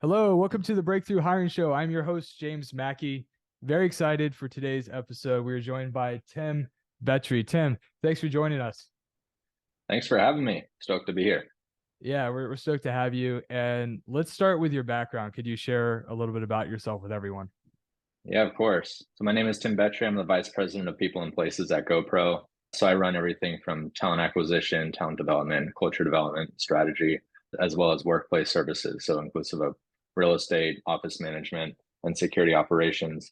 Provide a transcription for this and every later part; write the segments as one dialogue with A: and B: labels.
A: Hello, welcome to the Breakthrough Hiring Show. I'm your host, James Mackey. Very excited for today's episode. We are joined by Tim Betry. Tim, thanks for joining us.
B: Thanks for having me. Stoked to be here.
A: Yeah, we're stoked to have you. And let's start with your background. Could you share a little bit about yourself with everyone?
B: Yeah, of course. So my name is Tim Betry. I'm the Vice President of People and Places at GoPro. So I run everything from talent acquisition, talent development, culture development, strategy, as well as workplace services. So inclusive of real estate, office management, and security operations.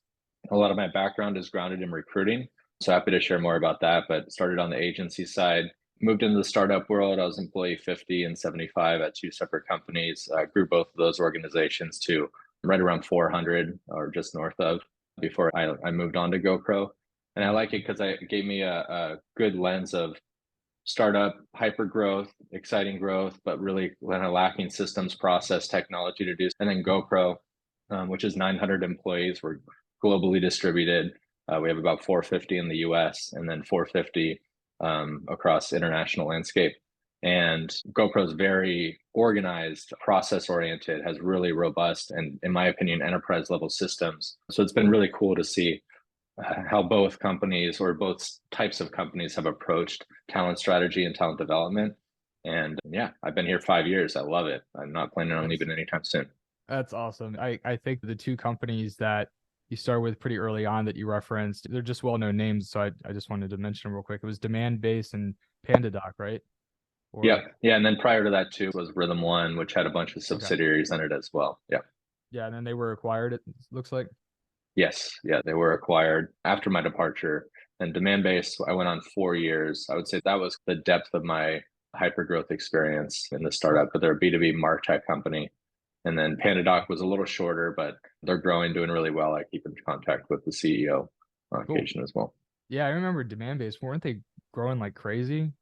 B: A lot of my background is grounded in recruiting. So happy to share more about that, but started on the agency side, moved into the startup world. I was employee 50 and 75 at two separate companies. I grew both of those organizations to right around 400 or just north of before I moved on to GoPro. And I like it because it gave me a good lens of startup, hyper growth, exciting growth, but really kind of lacking systems, process, technology to do. And then GoPro, which is 900 employees. We're globally distributed. We have about 450 in the US and then 450 across the international landscape. And GoPro is very organized, process oriented, has really robust and, in my opinion, enterprise level systems. So it's been really cool to see how both companies or both types of companies have approached talent strategy and talent development. And yeah, I've been here 5 years. I love it. I'm not planning on
A: That's
B: leaving anytime soon.
A: that's awesome. I think the two companies that you started with pretty early on that you referenced, they're just well-known names. So I just wanted to mention them real quick. It was Demand Base and PandaDoc, right?
B: Yeah.
A: Or
B: Yeah. And then prior to that too was Rhythm One, which had a bunch of
A: okay.
B: subsidiaries in it as well. Yeah.
A: Yeah, and then they were acquired, it looks like.
B: Yes. Yeah. They were acquired after my departure. And demand based, I went on 4 years. I would say that was the depth of my hyper growth experience in the startup, but they're a B2B MarTech company. And then PandaDoc was a little shorter, but they're growing, doing really well. I keep in contact with the CEO on
A: Cool.
B: occasion as well.
A: Yeah, I remember demand based. Weren't they growing like crazy?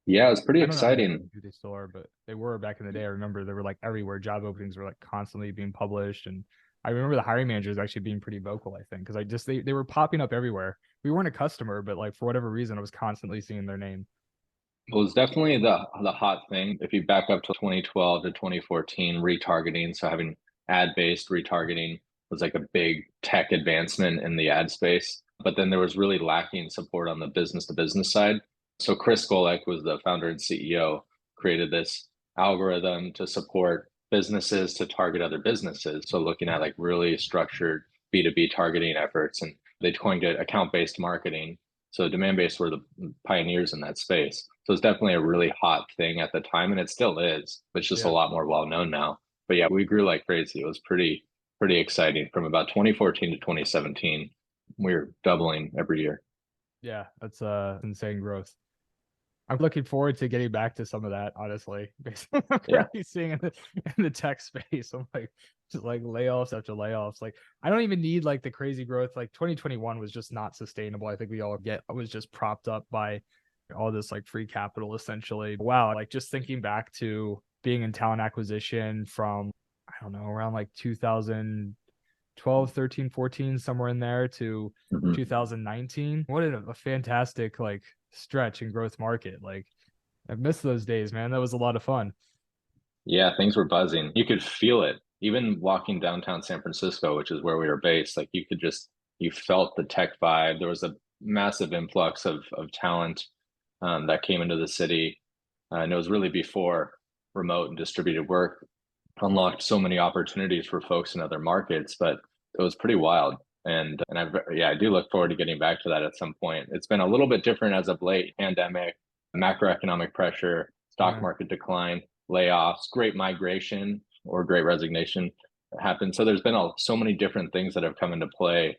B: Yeah, it was pretty
A: I don't know
B: exciting.
A: who they still are, but they were back in the day. I remember they were like everywhere. Job openings were like constantly being published. And I remember the hiring managers actually being pretty vocal, I think, because they were popping up everywhere. We weren't a customer, but like for whatever reason, I was constantly seeing their name.
B: It was definitely the hot thing. If you back up to 2012 to 2014, retargeting, so having ad-based retargeting was like a big tech advancement in the ad space. But then there was really lacking support on the business to business side. So Chris Golek was the founder and CEO, created this algorithm to support businesses to target other businesses. So looking at like really structured B2B targeting efforts, and they coined it account-based marketing. So demand-based were the pioneers in that space. So it's definitely a really hot thing at the time, and it still is. It's just a
A: Yeah.
B: lot more well known now. But yeah, we grew like crazy. It was pretty exciting. From about 2014 to 2017, we were doubling every year.
A: Yeah, that's insane growth. I'm looking forward to getting back to some of that, honestly, based on what I'm
B: Yeah,
A: currently seeing in the tech space. I'm like, just like layoffs after layoffs. Like, I don't even need like the crazy growth. Like 2021 was just not sustainable. I think we all get, I was just propped up by all this like free capital essentially. Wow. Like just thinking back to being in talent acquisition from, I don't know, around like 2012, 13, 14, somewhere in there to
B: hmm
A: 2019. What a fantastic like stretch and growth market. Like I miss those days, man. That was a lot of fun.
B: yeah. Things were buzzing. You could feel it. Even walking downtown San Francisco, which is where we were based, like you felt the tech vibe. There was a massive influx of talent that came into the city, and it was really before remote and distributed work unlocked so many opportunities for folks in other markets, but it was pretty wild. And I do look forward to getting back to that at some point. It's been a little bit different as of late, pandemic, macroeconomic pressure, stock
A: Yeah.
B: market decline, layoffs, great migration or great resignation happened. So there's been so many different things that have come into play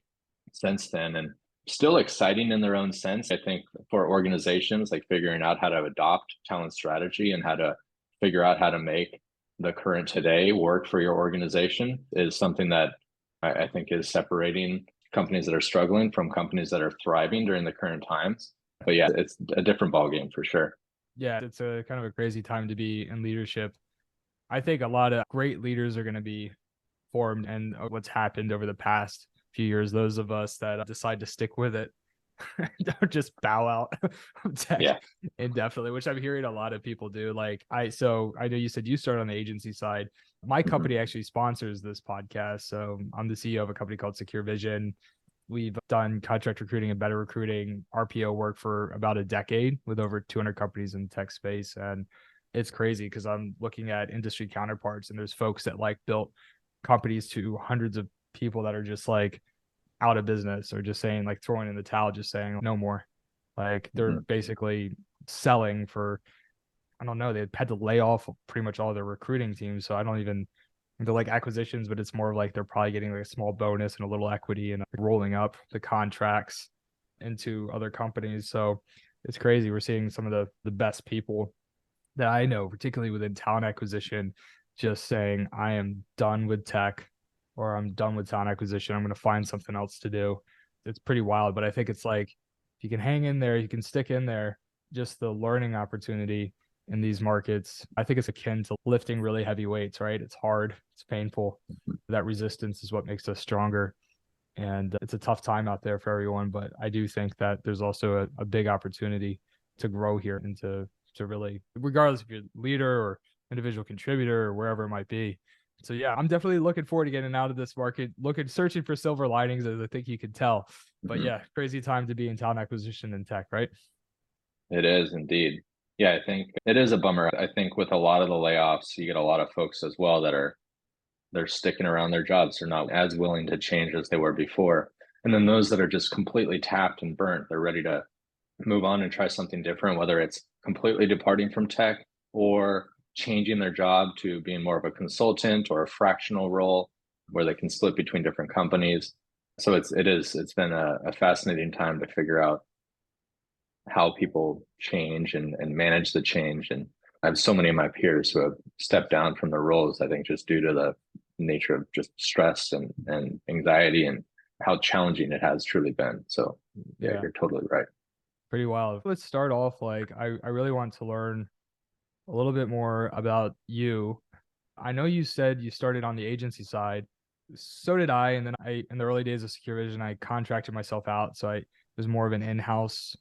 B: since then, and still exciting in their own sense. I think for organizations, like figuring out how to adopt talent strategy and how to figure out how to make the current today work for your organization is something that I think is separating companies that are struggling from companies that are thriving during the current times. But yeah, it's a different ballgame for sure.
A: Yeah. It's a kind of a crazy time to be in leadership. I think a lot of great leaders are going to be formed and what's happened over the past few years. Those of us that decide to stick with it don't just bow out of tech
B: Yeah.
A: indefinitely, which I'm hearing a lot of people do. So I know you said you started on the agency side. My company actually sponsors this podcast. So I'm the CEO of a company called SecureVision. We've done contract recruiting and better recruiting RPO work for about a decade with over 200 companies in the tech space. And it's crazy because I'm looking at industry counterparts, and there's folks that like built companies to hundreds of people that are just like out of business, or just saying, like, throwing in the towel, just saying no more. Like, they're basically selling for, I don't know, they had to lay off pretty much all their recruiting teams. So I don't even, they're like acquisitions, but it's more like they're probably getting like a small bonus and a little equity and rolling up the contracts into other companies. So it's crazy. We're seeing some of the best people that I know, particularly within talent acquisition, just saying, I am done with tech, or I'm done with talent acquisition. I'm going to find something else to do. It's pretty wild, but I think it's like, if you can hang in there, you can stick in there, just the learning opportunity in these markets, I think it's akin to lifting really heavy weights, right? It's hard, it's painful. That resistance is what makes us stronger. And it's a tough time out there for everyone, but I do think that there's also a big opportunity to grow here and to really, regardless if you're a leader or individual contributor or wherever it might be. So yeah, I'm definitely looking forward to getting out of this market, searching for silver linings, as I think you could tell. But yeah, crazy time to be in talent acquisition and tech, right?
B: It is indeed. Yeah, I think it is a bummer. I think with a lot of the layoffs, you get a lot of folks as well that they're sticking around their jobs. They're not as willing to change as they were before. And then those that are just completely tapped and burnt, they're ready to move on and try something different, whether it's completely departing from tech or changing their job to being more of a consultant or a fractional role where they can split between different companies. So it's been a fascinating time to figure out how people change and manage the change. And I have so many of my peers who have stepped down from their roles, I think, just due to the nature of just stress and anxiety and how challenging it has truly been. So yeah, you're totally right.
A: Pretty wild. Let's start off, like, I really want to learn a little bit more about you. I know you said you started on the agency side. So did I. And then in the early days of SecureVision, I contracted myself out. So I was more of an in-house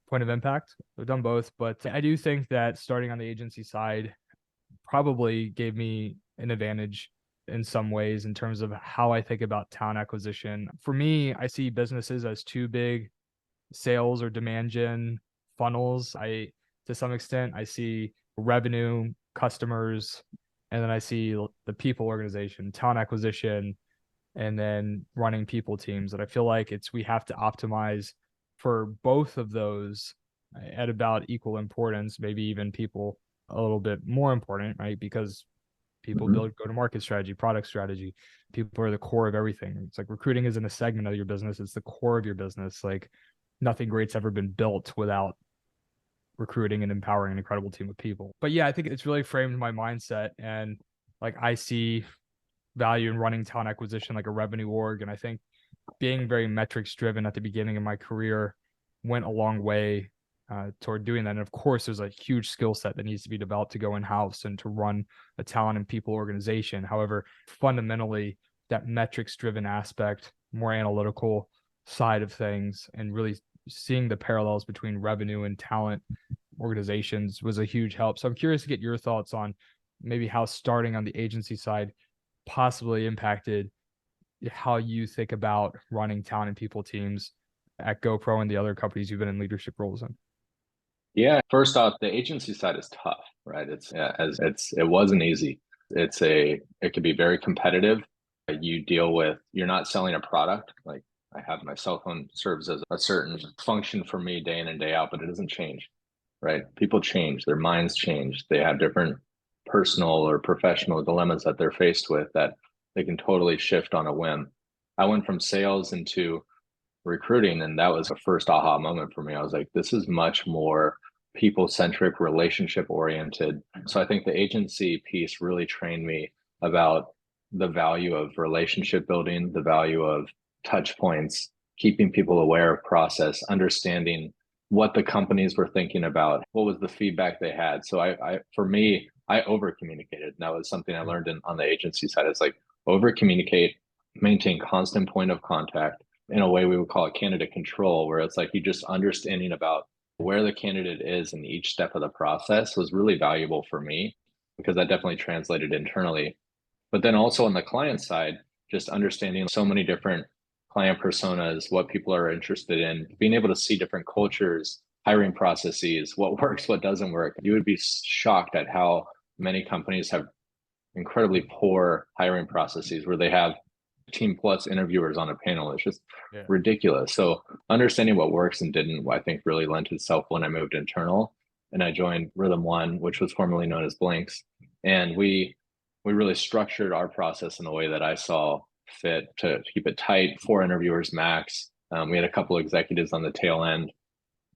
A: point of impact. I've done both, but I do think that starting on the agency side probably gave me an advantage in some ways in terms of how I think about talent acquisition. For me, I see businesses as two big sales or demand gen funnels. To some extent, I see revenue, customers, and then I see the people organization, talent acquisition, and then running people teams. And I feel like we have to optimize for both of those at about equal importance, maybe even people a little bit more important, right? Because people build go-to-market strategy, product strategy. People are the core of everything. It's like recruiting isn't a segment of your business. It's the core of your business. Like, nothing great's ever been built without recruiting and empowering an incredible team of people. But yeah, I think it's really framed my mindset. And like, I see value in running talent acquisition like a revenue org. And I think being very metrics driven at the beginning of my career went a long way toward doing that. And of course, there's a huge skill set that needs to be developed to go in-house and to run a talent and people organization. However, fundamentally, that metrics driven aspect, more analytical side of things, and really seeing the parallels between revenue and talent organizations was a huge help. So I'm curious to get your thoughts on maybe how starting on the agency side possibly impacted how you think about running talent and people teams at GoPro and the other companies you've been in leadership roles in.
B: Yeah, first off, the agency side is tough, right? It wasn't easy. It can be very competitive. You're not selling a product. Like, I have my cell phone serves as a certain function for me day in and day out, but it doesn't change, right? People change, their minds change. They have different personal or professional dilemmas that they're faced with that they can totally shift on a whim. I went from sales into recruiting, and that was the first aha moment for me. I was like, this is much more people centric, relationship oriented. So I think the agency piece really trained me about the value of relationship building, the value of touch points, keeping people aware of process, understanding what the companies were thinking about, what was the feedback they had. So for me, I over communicated. And that was something I learned on the agency side. It's like, over communicate, maintain constant point of contact. In a way, we would call it candidate control, where it's like you just understanding about where the candidate is in each step of the process was really valuable for me. because that definitely translated internally. But then also on the client side, just understanding so many different client personas, what people are interested in, being able to see different cultures, hiring processes, what works, what doesn't work. You would be shocked at how many companies have incredibly poor hiring processes where they have team plus interviewers on a panel. It's just
A: Yeah.
B: ridiculous. So understanding what works and didn't, I think really lent itself when I moved internal and I joined Rhythm One, which was formerly known as Blinks. And we really structured our process in a way that I saw fit to keep it tight, 4 interviewers max. We had a couple of executives on the tail end.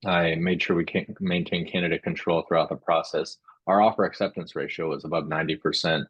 B: I made sure we can maintain candidate control throughout the process. Our offer acceptance ratio was above 90%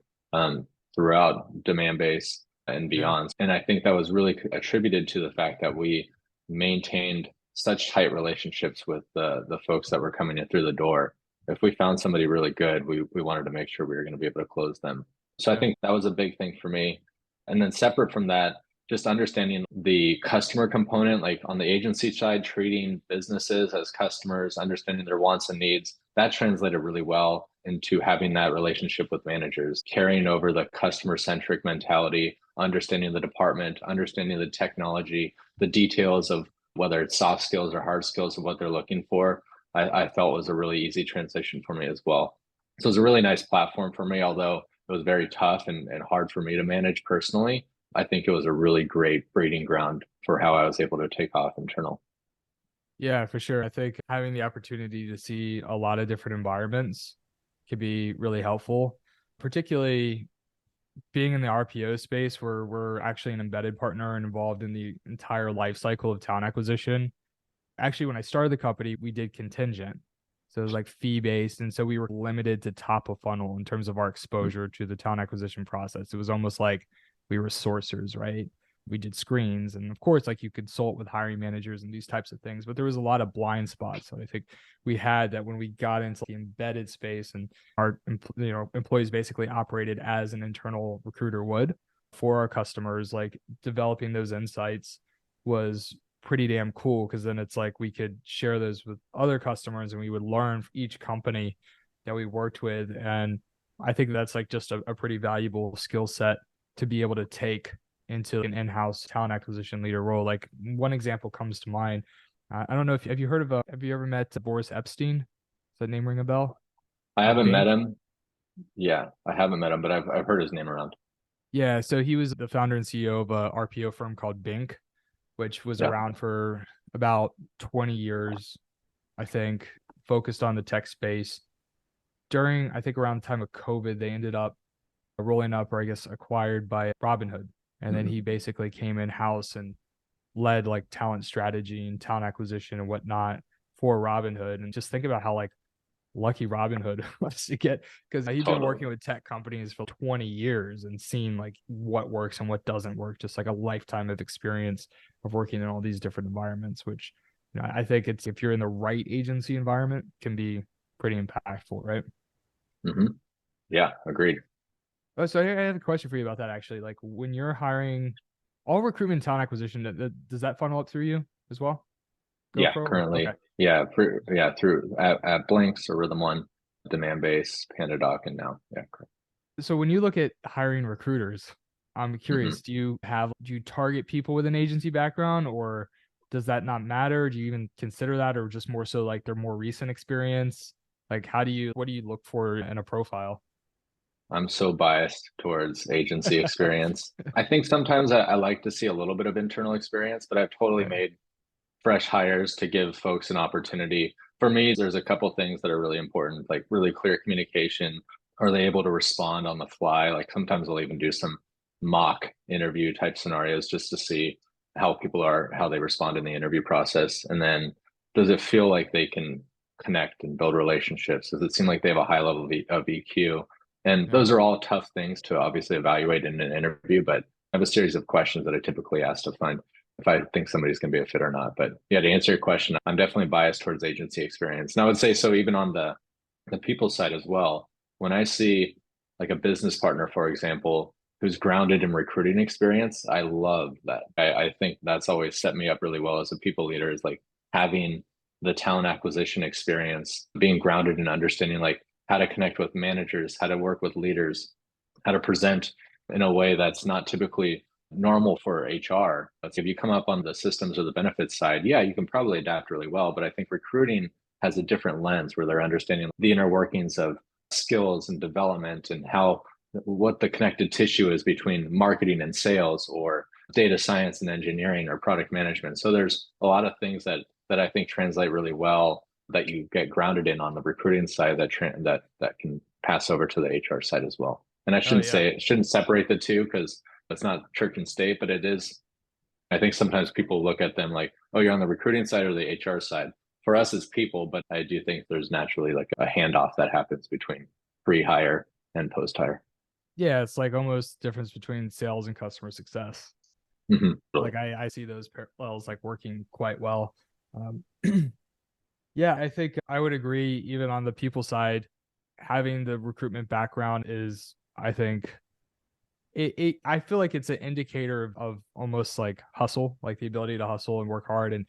B: throughout demand base and
A: Yeah.
B: beyond. And I think that was really attributed to the fact that we maintained such tight relationships with the folks that were coming in through the door. If we found somebody really good, we wanted to make sure we were going to be able to close them. So I
A: Yeah.
B: think that was a big thing for me. And then separate from that, just understanding the customer component, like on the agency side, treating businesses as customers, understanding their wants and needs, that translated really well into having that relationship with managers, carrying over the customer centric mentality, understanding the department, understanding the technology, the details of whether it's soft skills or hard skills of what they're looking for. I felt was a really easy transition for me as well. So it was a really nice platform for me, although it was very tough and hard for me to manage personally. I think it was a really great breeding ground for how I was able to take off internal.
A: Yeah, for sure. I think having the opportunity to see a lot of different environments could be really helpful, particularly being in the RPO space where we're actually an embedded partner and involved in the entire life cycle of talent acquisition. Actually, when I started the company, we did contingent. So it was like fee based. And so we were limited to top of funnel in terms of our exposure to the talent acquisition process. It was almost like we were sourcers, right? We did screens. And of course, like you consult with hiring managers and these types of things, but there was a lot of blind spots that I think we had that when we got into the embedded space and our employees basically operated as an internal recruiter would for our customers, like developing those insights was pretty damn cool because then it's like we could share those with other customers and we would learn from each company that we worked with. And I think that's like just a pretty valuable skill set to be able to take into an in-house talent acquisition leader role. Like one example comes to mind. I don't know if have you heard of have you ever met Boris Epstein? Does that name ring a bell?
B: I
A: At
B: haven't met
A: Bink?
B: him. Yeah, I haven't met him, but I've heard his name around.
A: Yeah, so he was the founder and CEO of a RPO firm called Bink, which was
B: Yeah.
A: around for about 20 years, I think, focused on the tech space. During, I think, around the time of COVID, they ended up rolling up, or I guess acquired by Robinhood. And then
B: Mhm.
A: he basically came in house and led like talent strategy and talent acquisition and whatnot for Robinhood. And just think about how like lucky Robinhood was to get, because he'd been
B: Totally.
A: working with tech companies for 20 years and seen like what works and what doesn't work, just like a lifetime of experience of working in all these different environments, which I think it's if you're in the right agency environment can be pretty impactful, right?
B: Hmm. Yeah, agreed.
A: Oh, so I have a question for you about that actually. Like when you're hiring all recruitment talent acquisition, does that funnel up through you as well?
B: Yeah,
A: GoPro? Okay.
B: currently. Yeah, through at Blinks or Rhythm One, Demand Base, PandaDoc, and now. Yeah, correct.
A: So when you look at hiring recruiters, I'm
B: Hmm.
A: curious, do you target people with an agency background or does that not matter? Do you even consider that or just more so like their more recent experience? Like what do you look for in a profile?
B: I'm so biased towards agency experience. I think sometimes I like to see a little bit of internal experience, but I've totally
A: Yeah.
B: made fresh hires to give folks an opportunity. For me, there's a couple things that are really important, like really clear communication. Are they able to respond on the fly? Like sometimes I'll even do some mock interview type scenarios just to see how people are, how they respond in the interview process. And then does it feel like they can connect and build relationships? Does it seem like they have a high level of EQ? And
A: Yeah.
B: those are all tough things to obviously evaluate in an interview, but I have a series of questions that I typically ask to find if I think somebody's going to be a fit or not. But yeah, to answer your question, I'm definitely biased towards agency experience. And I would say so even on the people side as well. When I see like a business partner, for example, who's grounded in recruiting experience, I love that. I think that's always set me up really well as a people leader is like having the talent acquisition experience, being grounded in understanding like how to connect with managers, how to work with leaders, how to present in a way that's not typically normal for HR. But if you come up on the systems or the benefits side, yeah, you can probably adapt really well. But I think recruiting has a different lens where they're understanding the inner workings of skills and development and how what the connected tissue is between marketing and sales or data science and engineering or product management. So there's a lot of things that I think translate really well that you get grounded in on the recruiting side that can pass over to the HR side as well. And I
A: Oh yeah.
B: shouldn't separate the two because it's not church and state, but it is. I think sometimes people look at them like, oh, you're on the recruiting side or the HR side. For us as people, but I do think there's naturally like a handoff that happens between pre-hire and post-hire.
A: Yeah, it's like almost difference between sales and customer success.
B: Mm-hmm.
A: Like I see those parallels like working quite well. Um, yeah, I think I would agree. Even on the people side, having the recruitment background is, I think, I feel like it's an indicator of almost like hustle, like the ability to hustle and work hard and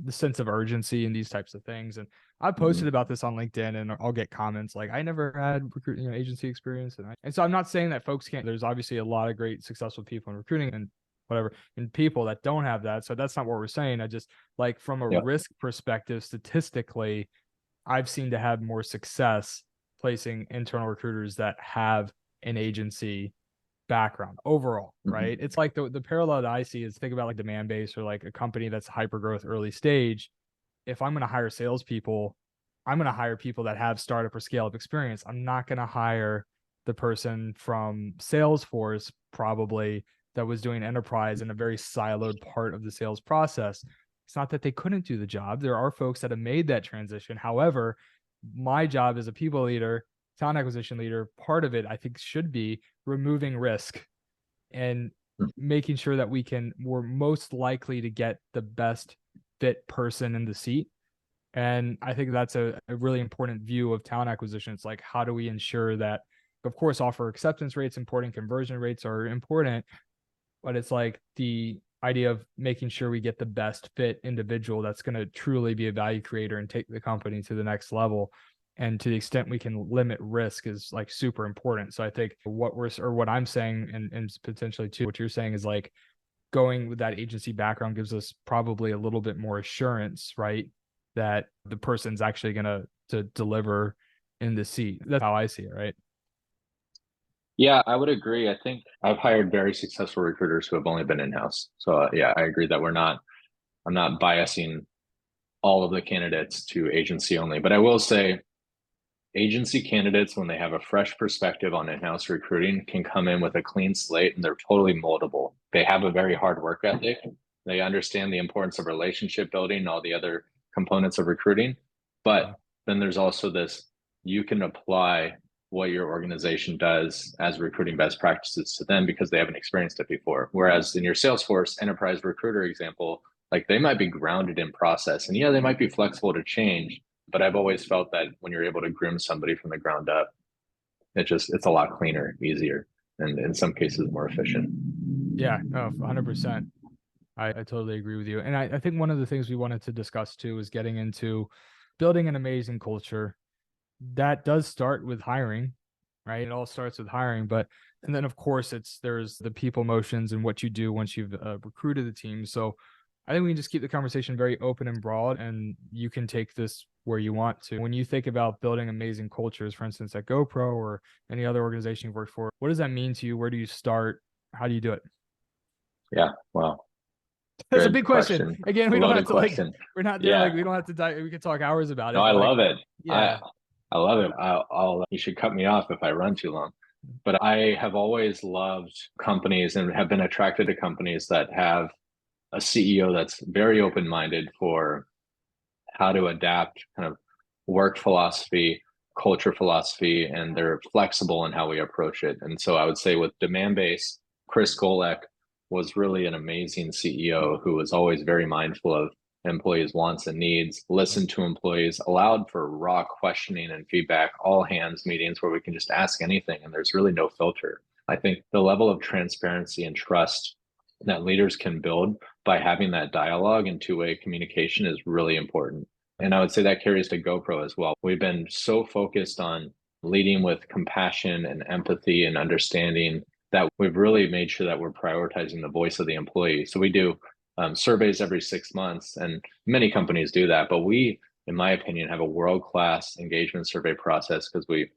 A: the sense of urgency and these types of things. And I
B: Mm-hmm.
A: posted about this on LinkedIn and I'll get comments like, I never had recruiting, agency experience. And so I'm not saying that folks can't, there's obviously a lot of great successful people in recruiting and whatever, and people that don't have that. So that's not what we're saying. I just like from a
B: Yep.
A: risk perspective, statistically, I've seen to have more success placing internal recruiters that have an agency background overall, right?
B: Mm-hmm.
A: It's like the parallel that I see is think about like demand base or like a company that's hyper growth early stage. If I'm going to hire salespeople, I'm going to hire people that have startup or scale up experience. I'm not going to hire the person from Salesforce probably that was doing enterprise in a very siloed part of the sales process. It's not that they couldn't do the job. There are folks that have made that transition. However, my job as a people leader, talent acquisition leader, part of it I think should be removing risk and making sure that we're most likely to get the best fit person in the seat. And I think that's a really important view of talent acquisition. It's like, how do we ensure that, of course, offer acceptance rates important, conversion rates are important, but it's like the idea of making sure we get the best fit individual that's going to truly be a value creator and take the company to the next level. And to the extent we can limit risk is like super important. So I think what I'm saying and potentially too, what you're saying is like going with that agency background gives us probably a little bit more assurance, right? That the person's actually going to deliver in the seat. That's how I see it, right?
B: Yeah, I would agree. I think I've hired very successful recruiters who have only been in-house. So yeah, I agree that I'm not biasing all of the candidates to agency only, but I will say agency candidates, when they have a fresh perspective on in-house recruiting, can come in with a clean slate and they're totally moldable. They have a very hard work ethic. They understand the importance of relationship building and all the other components of recruiting. But then there's also this, you can apply what your organization does as recruiting best practices to them because they haven't experienced it before. Whereas in your Salesforce enterprise recruiter example, like they might be grounded in process and yeah, they might be flexible to change, but I've always felt that when you're able to groom somebody from the ground up, it's a lot cleaner, easier, and in some cases more efficient.
A: Yeah, no, 100%. I totally agree with you. And I think one of the things we wanted to discuss too is getting into building an amazing culture. That does start with hiring, right? It all starts with hiring, but and then of course there's the people motions and what you do once you've recruited the team. So I think we can just keep the conversation very open and broad, and you can take this where you want to. When you think about building amazing cultures, for instance, at GoPro or any other organization you've worked for, what does that mean to you? Where do you start? How do you do it?
B: Yeah, well,
A: That's a
B: good
A: big question.
B: question.
A: Again, we don't have
B: Loaded
A: to like,
B: question.
A: we're not there.
B: Yeah,
A: Like, we don't have to die. We could talk hours about
B: no,
A: it,
B: I
A: but like,
B: love it.
A: yeah.
B: I love it. You should cut me off if I run too long. But I have always loved companies and have been attracted to companies that have a CEO that's very open-minded for how to adapt kind of work philosophy, culture philosophy, and they're flexible in how we approach it. And so I would say with demand base, Chris Golek was really an amazing CEO who was always very mindful of employees' wants and needs, listened to employees, allowed for raw questioning and feedback, all hands meetings where we can just ask anything and there's really no filter. I think the level of transparency and trust that leaders can build by having that dialogue and two-way communication is really important. And I would say that carries to GoPro as well. We've been so focused on leading with compassion and empathy and understanding, that we've really made sure that we're prioritizing the voice of the employee. So we do surveys every 6 months, and many companies do that. But we, in my opinion, have a world-class engagement survey process because we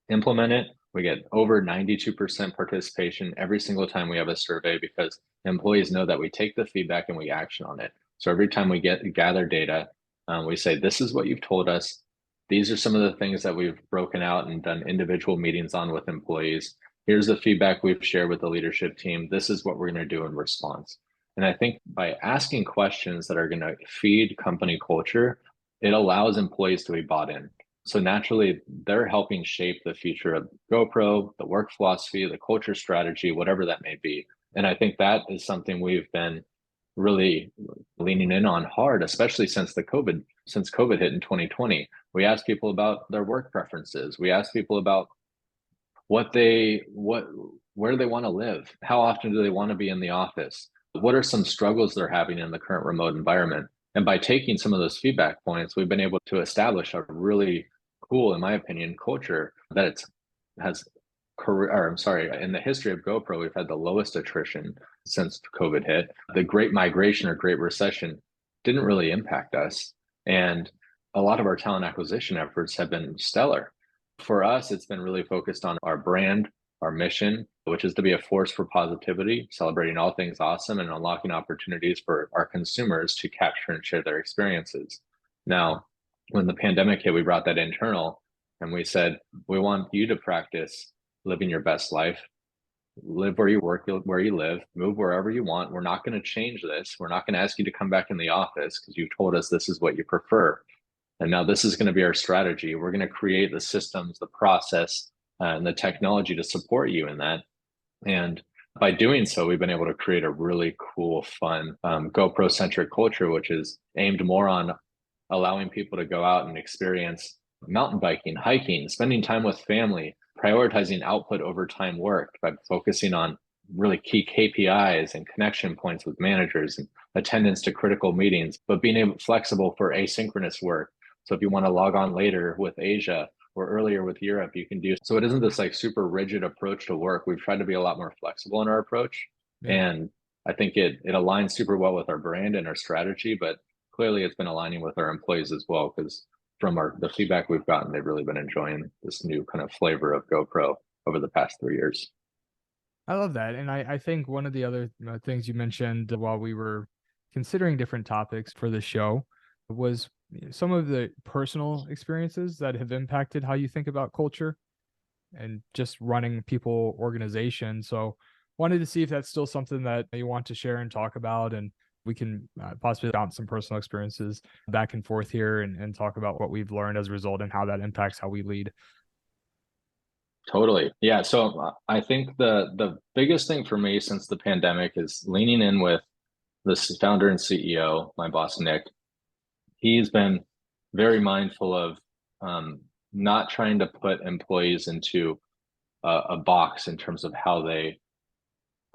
B: implement it. We get over 92% participation every single time we have a survey because employees know that we take the feedback and we action on it. So every time we gather data, we say, this is what you've told us. These are some of the things that we've broken out and done individual meetings on with employees. Here's the feedback we've shared with the leadership team. This is what we're going to do in response. And I think by asking questions that are going to feed company culture, it allows employees to be bought in. So naturally, they're helping shape the future of GoPro, the work philosophy, the culture strategy, whatever that may be. And I think that is something we've been really leaning in on hard, especially since COVID hit in 2020. We asked people about their work preferences. We asked people about where they want to live. How often do they want to be in the office? What are some struggles they're having in the current remote environment? And by taking some of those feedback points, we've been able to establish a really cool, in my opinion, culture that has in the history of GoPro, we've had the lowest attrition since COVID hit. The Great Migration or Great Recession didn't really impact us. And a lot of our talent acquisition efforts have been stellar. For us, it's been really focused on our brand, our mission, which is to be a force for positivity, celebrating all things awesome and unlocking opportunities for our consumers to capture and share their experiences. Now, when the pandemic hit, we brought that internal and we said, we want you to practice living your best life, live where you work, where you live, move wherever you want. We're not going to change this. We're not going to ask you to come back in the office because you told us this is what you prefer. And now this is going to be our strategy. We're going to create the systems, the process, and the technology to support you in that. And by doing so, we've been able to create a really cool, fun GoPro-centric culture, which is aimed more on allowing people to go out and experience mountain biking, hiking, spending time with family, prioritizing output over time work by focusing on really key KPIs and connection points with managers and attendance to critical meetings, but being flexible for asynchronous work. So if you want to log on later with Asia or earlier with Europe, you can do. So it isn't this like super rigid approach to work. We've tried to be a lot more flexible in our approach. Yeah. And I think it aligns super well with our brand and our strategy, but clearly it's been aligning with our employees as well, because from the feedback we've gotten, they've really been enjoying this new kind of flavor of GoPro over the past 3 years.
A: I love that. And I think one of the other things you mentioned while we were considering different topics for the show was some of the personal experiences that have impacted how you think about culture and just running people organizations. So wanted to see if that's still something that you want to share and talk about, and we can possibly bounce some personal experiences back and forth here and talk about what we've learned as a result and how that impacts how we lead.
B: Totally. Yeah. So I think the biggest thing for me since the pandemic is leaning in with this founder and CEO, my boss, Nick. He's been very mindful of not trying to put employees into a box in terms of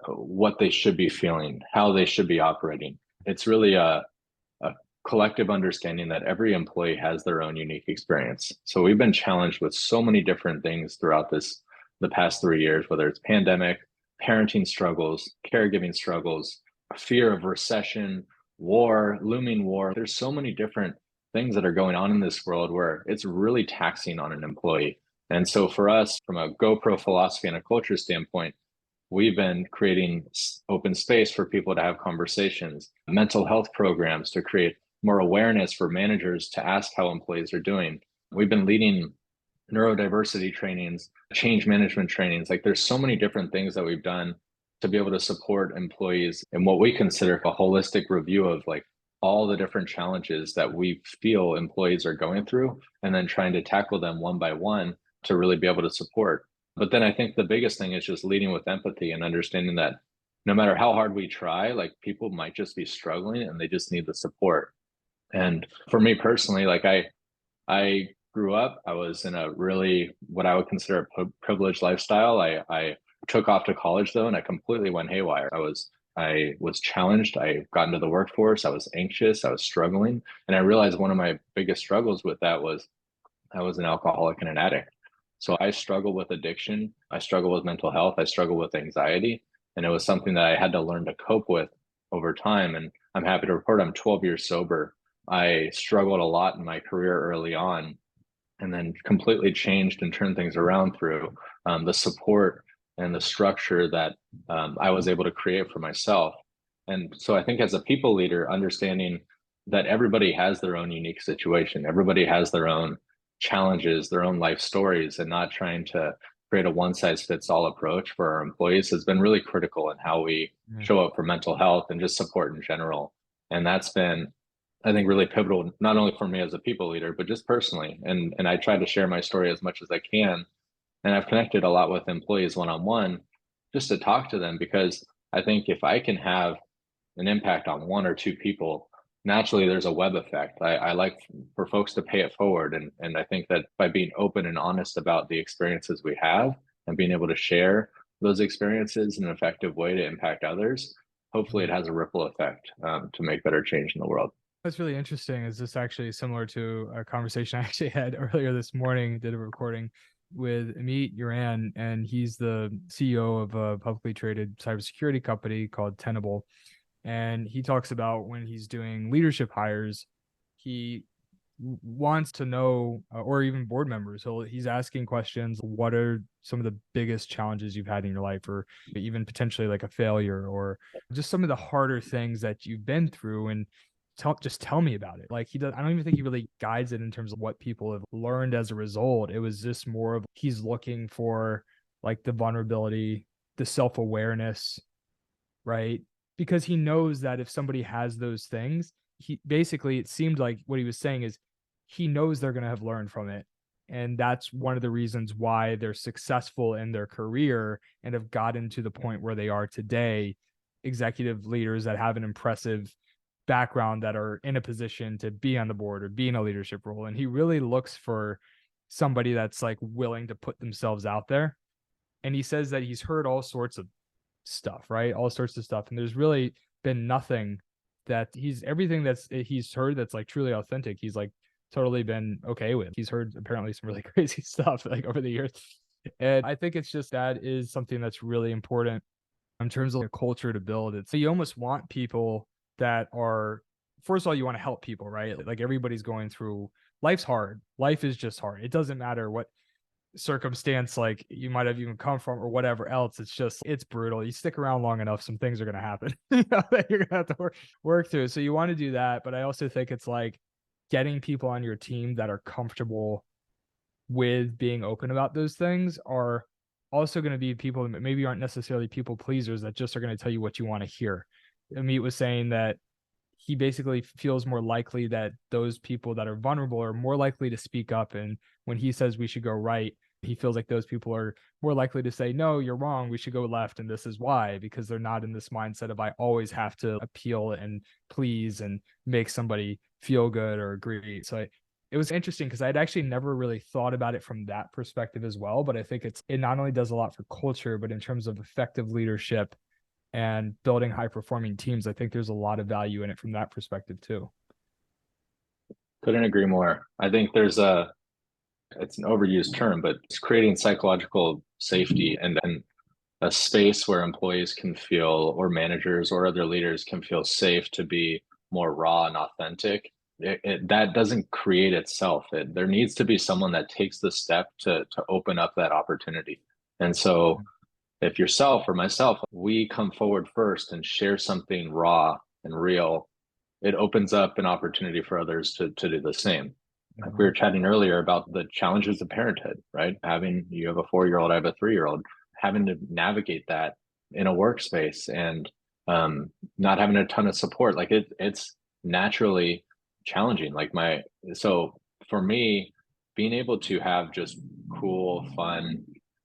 B: what they should be feeling, how they should be operating. It's really a collective understanding that every employee has their own unique experience. So we've been challenged with so many different things throughout the past 3 years, whether it's pandemic, parenting struggles, caregiving struggles, fear of recession, war, looming war. There's so many different things that are going on in this world where it's really taxing on an employee. And so for us, from a GoPro philosophy and a culture standpoint, we've been creating open space for people to have conversations, mental health programs to create more awareness for managers to ask how employees are doing. We've been leading neurodiversity trainings, change management trainings. Like there's so many different things that we've done to be able to support employees in what we consider a holistic review of like all the different challenges that we feel employees are going through, and then trying to tackle them one by one to really be able to support. But then I think the biggest thing is just leading with empathy and understanding that no matter how hard we try, like people might just be struggling and they just need the support. And for me personally, like I grew up, I was in a really what I would consider a privileged lifestyle. I took off to college though, and I completely went haywire. I was challenged. I got into the workforce. I was anxious. I was struggling. And I realized one of my biggest struggles with that was I was an alcoholic and an addict. So I struggle with addiction. I struggle with mental health. I struggle with anxiety. And it was something that I had to learn to cope with over time. And I'm happy to report I'm 12 years sober. I struggled a lot in my career early on, and then completely changed and turned things around through the support and the structure that I was able to create for myself. And so I think as a people leader, understanding that everybody has their own unique situation, everybody has their own challenges, their own life stories, and not trying to create a one size fits all approach for our employees has been really critical in how we
A: Yeah.
B: show up for mental health and just support in general. And that's been, I think, really pivotal, not only for me as a people leader, but just personally. And I try to share my story as much as I can. And I've connected a lot with employees one on one just to talk to them, because I think if I can have an impact on one or two people, naturally there's a web effect. I like for folks to pay it forward. And I think that by being open and honest about the experiences we have and being able to share those experiences in an effective way to impact others, hopefully it has a ripple effect to make better change in the world.
A: What's really interesting is this actually similar to a conversation I actually had earlier this morning, did a recording with Amit Uran, and he's the CEO of a publicly traded cybersecurity company called Tenable. And he talks about when he's doing leadership hires, he wants to know, or even board members, he's asking questions. What are some of the biggest challenges you've had in your life, or even potentially like a failure, or just some of the harder things that you've been through? And just tell me about it. Like he does, I don't even think he really guides it in terms of what people have learned as a result. It was just more of he's looking for like the vulnerability, the self-awareness, right? Because he knows that if somebody has those things, he basically, it seemed like what he was saying is he knows they're going to have learned from it. And that's one of the reasons why they're successful in their career and have gotten to the point where they are today. Executive leaders that have an impressive background that are in a position to be on the board or be in a leadership role. And he really looks for somebody that's like willing to put themselves out there. And he says that he's heard all sorts of stuff, right? All sorts of stuff. And there's really been nothing that everything that's he's heard that's like truly authentic. He's like totally been okay with. He's heard apparently some really crazy stuff like over the years. And I think it's just that is something that's really important in terms of a culture to build it. So you almost want people that are, first of all, you want to help people, right? Like everybody's going through, life's hard. Life is just hard. It doesn't matter what circumstance like you might have even come from or whatever else. It's brutal. You stick around long enough, some things are going to happen that you're going to have to work through. So you want to do that. But I also think it's like getting people on your team that are comfortable with being open about those things are also going to be people that maybe aren't necessarily people pleasers that just are going to tell you what you want to hear. Amit was saying that he basically feels more likely that those people that are vulnerable are more likely to speak up. And when he says we should go right, he feels like those people are more likely to say, no, you're wrong, we should go left. And this is why, because they're not in this mindset of I always have to appeal and please and make somebody feel good or agree. So it was interesting because I'd actually never really thought about it from that perspective as well. But I think it not only does a lot for culture, but in terms of effective leadership and building high performing teams, I think there's a lot of value in it from that perspective too.
B: Couldn't agree more. I think it's an overused term, but it's creating psychological safety and a space where employees can feel, or managers or other leaders can feel safe to be more raw and authentic. That doesn't create itself. There needs to be someone that takes the step to open up that opportunity. And so if yourself or myself, we come forward first and share something raw and real, it opens up an opportunity for others to do the same. Like we were chatting earlier about the challenges of parenthood, right? You have a 4-year-old, I have a 3-year-old, having to navigate that in a workspace and not having a ton of support. Like it's naturally challenging. So for me, being able to have just cool, fun,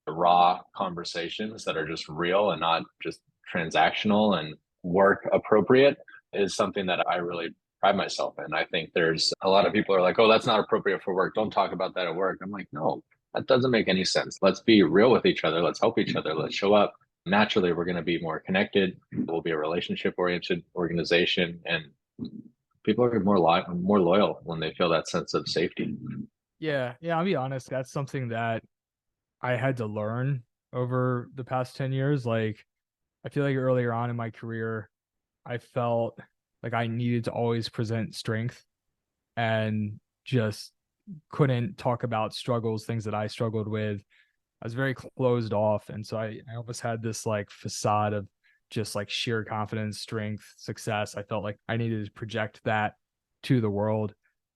B: raw conversations that are just real and not just transactional and work appropriate is something that I really pride myself in. I think there's a lot of people are like, oh, that's not appropriate for work. Don't talk about that at work. I'm like, no, that doesn't make any sense. Let's be real with each other. Let's help each other. Let's show up. Naturally, we're going to be more connected. We'll be a relationship oriented organization, and people are more loyal when they feel that sense of safety.
A: Yeah. I'll be honest. That's something that I had to learn over the past 10 years. Like, I feel like earlier on in my career, I felt like I needed to always present strength and just couldn't talk about struggles, things that I struggled with. I was very closed off. And so I almost had this like facade of just like sheer confidence, strength, success. I felt like I needed to project that to the world.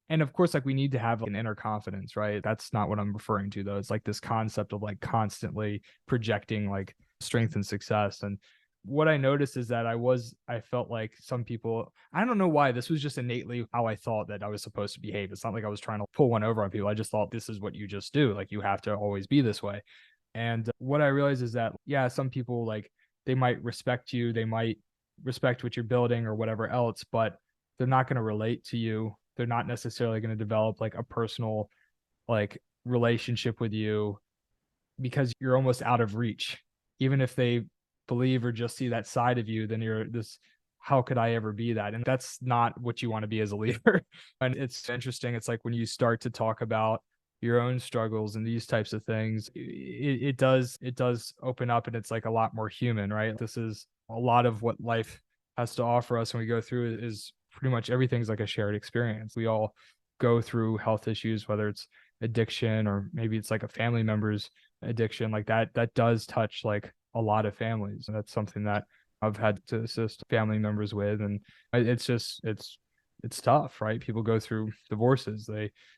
A: And of course, like we need to have an inner confidence, right? That's not what I'm referring to, though. It's like this concept of like constantly projecting like strength and success. And what I noticed is that I felt like some people, I don't know why, this was just innately how I thought that I was supposed to behave. It's not like I was trying to pull one over on people. I just thought this is what you just do. Like you have to always be this way. And what I realized is that, yeah, some people like they might respect you, they might respect what you're building or whatever else, but they're not going to relate to you. They're not necessarily going to develop like a personal like relationship with you because you're almost out of reach. Even if they believe or just see that side of you, then you're this, how could I ever be that? And that's not what you want to be as a leader. And it's interesting. It's like when you start to talk about your own struggles and these types of things, it does open up and it's like a lot more human, right? This is a lot of what life has to offer us when we go through is pretty much everything's like a shared experience. We all go through health issues, whether it's addiction or maybe it's like a family member's addiction, like that does touch like a lot of families. And that's something that I've had to assist family members with. And it's just, it's tough, right? People go through divorces.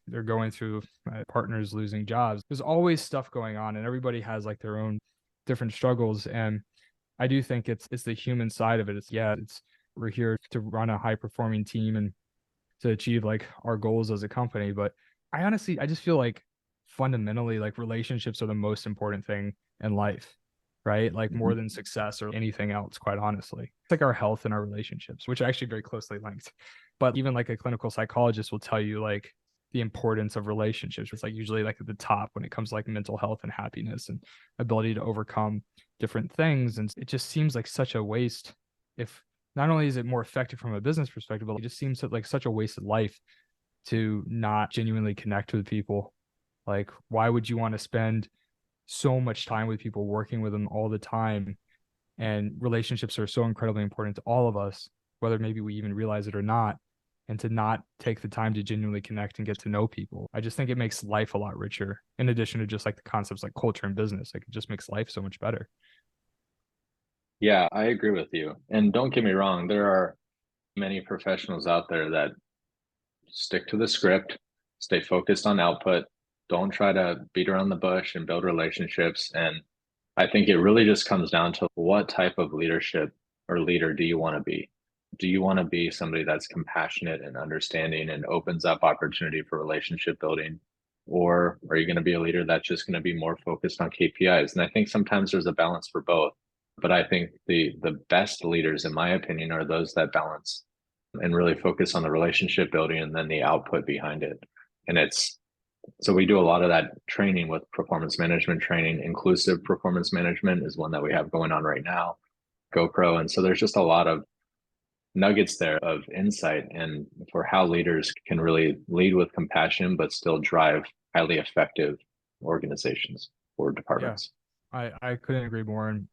A: They're going through partners losing jobs. There's always stuff going on and everybody has like their own different struggles. And I do think it's the human side of it. It's we're here to run a high performing team and to achieve like our goals as a company. But I just feel like fundamentally, like relationships are the most important thing in life, right? Like more than success or anything else, quite honestly. It's like our health and our relationships, which are actually very closely linked. But even like a clinical psychologist will tell you like the importance of relationships. It's like usually like at the top when it comes to like mental health and happiness and ability to overcome different things. And it just seems like such a waste if not only is it more effective from a business perspective, but it just seems like such a wasted life to not genuinely connect with people. Like, why would you want to spend so much time with people, working with them all the time? And relationships are so incredibly important to all of us, whether maybe we even realize it or not. And to not take the time to genuinely connect and get to know people, I just think it makes life a lot richer. In addition to just like the concepts like culture and business, like it just makes life so much better.
B: Yeah, I agree with you. And don't get me wrong, there are many professionals out there that stick to the script, stay focused on output, don't try to beat around the bush and build relationships. And I think it really just comes down to what type of leadership or leader do you want to be? Do you want to be somebody that's compassionate and understanding and opens up opportunity for relationship building? Or are you going to be a leader that's just going to be more focused on KPIs? And I think sometimes there's a balance for both. But I think the best leaders, in my opinion, are those that balance and really focus on the relationship building and then the output behind it. And it's so we do a lot of that training with performance management training. Inclusive performance management is one that we have going on right now, GoPro. And so there's just a lot of nuggets there of insight and for how leaders can really lead with compassion, but still drive highly effective organizations or
A: Yeah,
B: departments.
A: I couldn't agree more. And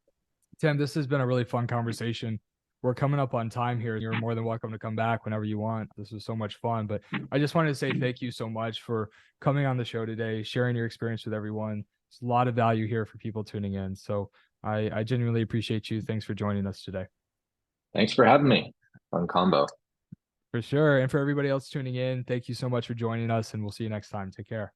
A: Tim, this has been a really fun conversation. We're coming up on time here. You're more than welcome to come back whenever you want. This was so much fun. But I just wanted to say thank you so much for coming on the show today, sharing your experience with everyone. There's a lot of value here for people tuning in. So I genuinely appreciate you. Thanks for joining us today.
B: Thanks for having me on Combo.
A: For sure. And for everybody else tuning in, thank you so much for joining us, and we'll see you next time. Take care.